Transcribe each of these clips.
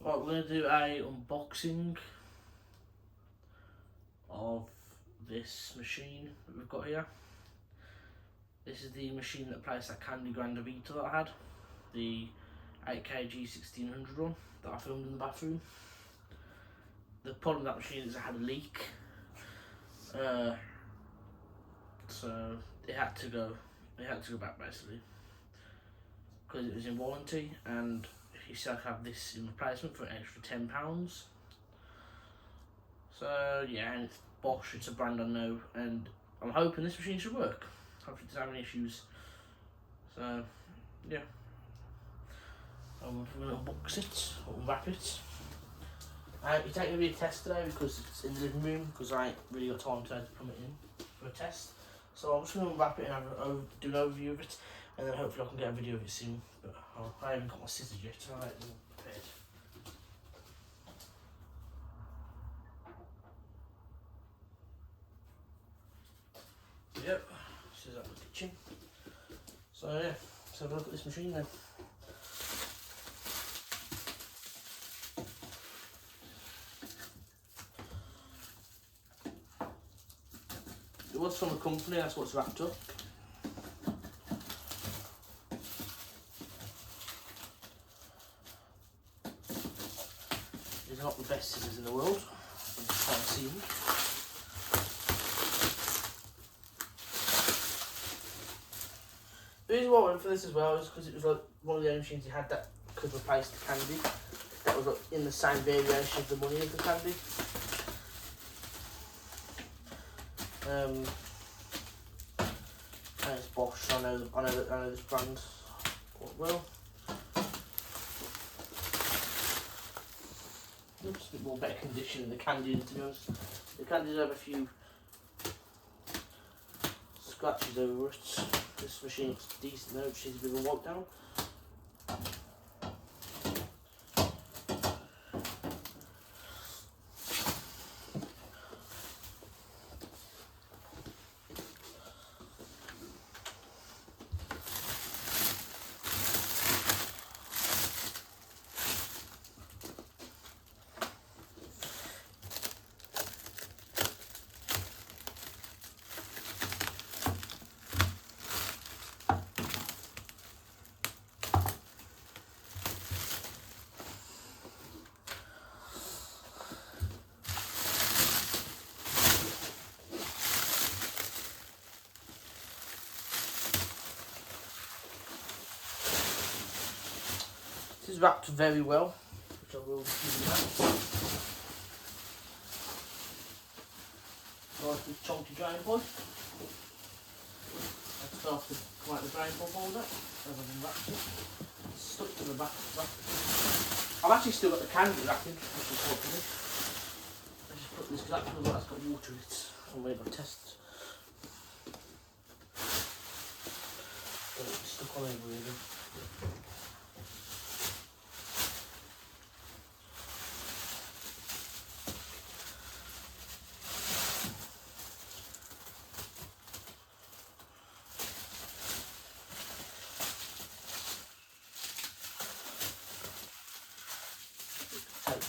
Right, we're going to do a unboxing of this machine that we've got here. This is the machine that replaced that Candy Grande Vita that I had, the 8kg 1600 one that I filmed in the bathroom. The problem with that machine is it had a leak, so it had to go back basically because it was in warranty, and he said I have this in replacement for an extra £10. So yeah, and it's Bosch, it's a brand I know, and I'm hoping this machine should work. Hopefully it doesn't have any issues. So yeah, I'm going to unbox it, unwrap it. It's not going to be a test today because it's in the living room, because I ain't really got time today to put it in for a test. So I'm just going to unwrap it and do an overview of it, and then hopefully I can get a video of it soon. But I haven't got my scissors yet, so I ain't all prepared. Yep, this is up the kitchen. So yeah, let's have a look at this machine then. It was from a company, that's what's wrapped up. These are not the best scissors in the world. I'm just trying to see them. The reason why I went for this as well is because it was like one of the only machines you had that could replace the Candy. That was like in the same variation of the money of the Candy. And it's Bosch. I know this brand quite well. Looks a bit more better condition than the Candy, to be honest. The Candy's have a few scratches over it. This machine looks decent though, she's a bit of a wipe down. This is wrapped very well, which I will give you that. Nice big chunky drain pipe. That's starts to come out the drain pipe holder. As I've unwrapped it. It's stuck to the back. I've actually still got the Candy wrapping, which is quite good. I just put this because that feels like it's got water in it. I'm waiting for tests. But it's stuck all over really.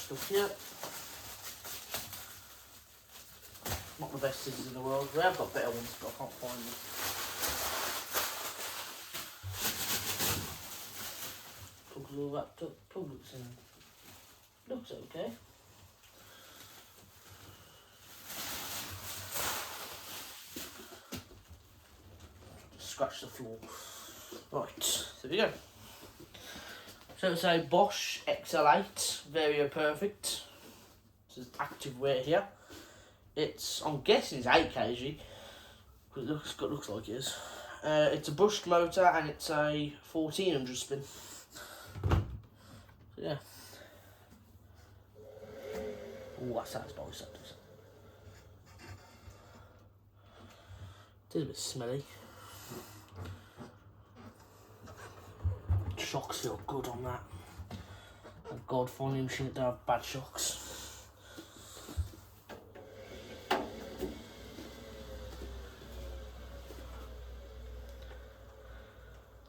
Stuff here. Not the best scissors in the world. We have got better ones, but I can't find them. Plug's all wrapped up. Plug looks okay. Scratch the floor. Right, there we go. So it's a Bosch XL8 Vario Perfect. This is active wear here. I'm guessing it's 8kg, because it looks like it is. It's a brushed motor and it's a 1400 spin. So yeah. Oh, that sounds biceps. It is a bit smelly. Shocks feel good on that. Thank God finally a machine that don't have bad shocks.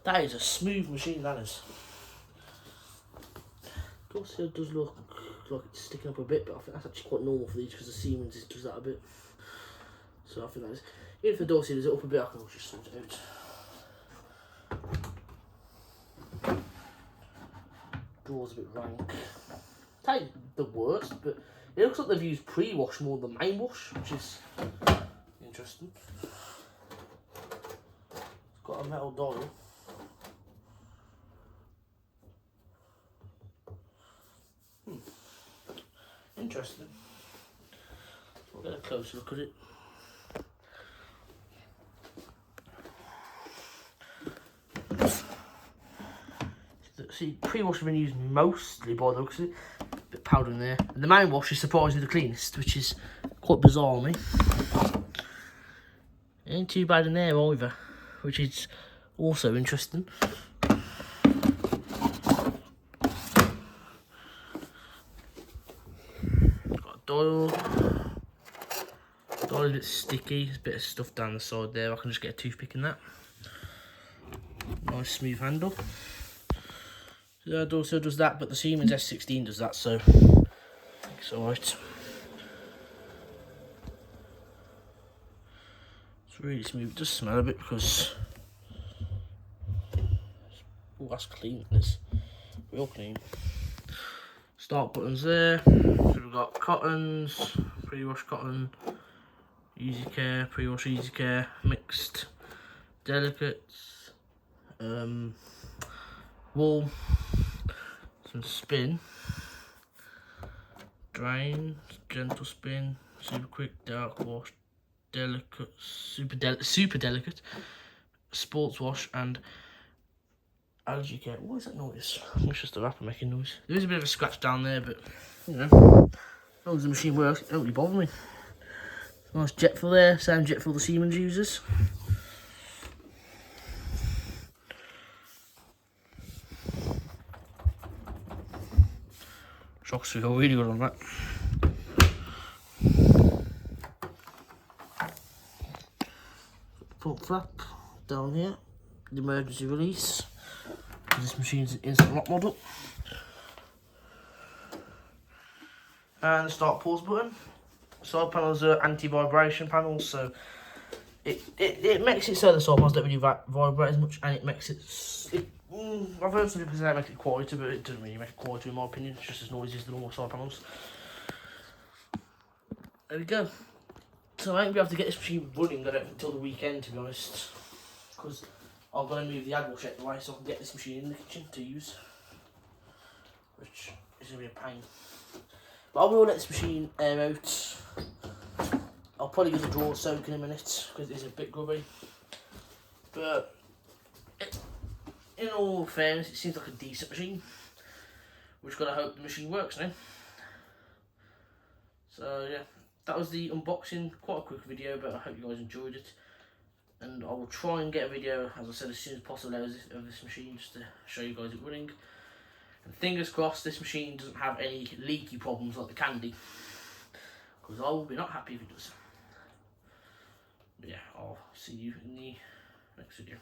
That is a smooth machine, that is. course, it does look like it's sticking up a bit, but I think that's actually quite normal for these because the Siemens does that a bit. So I think that is. Even if the door seal is up a bit, I can just sort it out. Door's a bit rank. Not the worst, but it looks like they've used pre-wash more than main wash, which is interesting. It's got a metal dial. Interesting. We'll get a closer look at it. See, pre-wash has been used mostly by the looks of it. A bit of powder in there. And the main wash is surprisingly the cleanest, which is quite bizarre on me. Ain't too bad in there either, which is also interesting. Got a dial. Dial's a bit sticky, there's a bit of stuff down the side there. I can just get a toothpick in that. Nice smooth handle. That also does that, but the Siemens S16 does that, so it's alright. It's really smooth. It does smell a bit because oh, that's clean. It's real clean. Start buttons there. So we've got cottons, pre-wash cotton, easy care, pre-wash easy care, mixed, delicates, wool, some spin, drain, gentle spin, super quick, dark wash, delicate, super delicate, sports wash, and algae care. What is that noise? It's just the wrapper making noise. There is a bit of a scratch down there, but you know, as long as the machine works, it don't really bother me. Nice jet fill there, same jet fill the Siemens uses. Shocks feel really good on that. Front flap down here, the emergency release. This machine's an instant lock model. And the start pause button. Side panels are anti-vibration panels, so it makes it so the side panels don't really vibrate as much, and it makes it. I've heard some people say it makes it quieter, but it doesn't really make it quieter in my opinion. It's just as noisy as the normal side panels. There we go. So I won't be able to get this machine running, I don't think, until the weekend, to be honest, because I've got to move the ad wash out of the way so I can get this machine in the kitchen to use, which is going to be a pain. But I will let this machine air out. I'll probably give the drawer soak in a minute because it is a bit grubby. But in all fairness, it seems like a decent machine. We've just got to hope the machine works now. So yeah, that was the unboxing. Quite a quick video, but I hope you guys enjoyed it. And I will try and get a video, as I said, as soon as possible of this machine, just to show you guys it running. And fingers crossed this machine doesn't have any leaky problems like the Candy, because I will be not happy if it does. But yeah, I'll see you in the next video.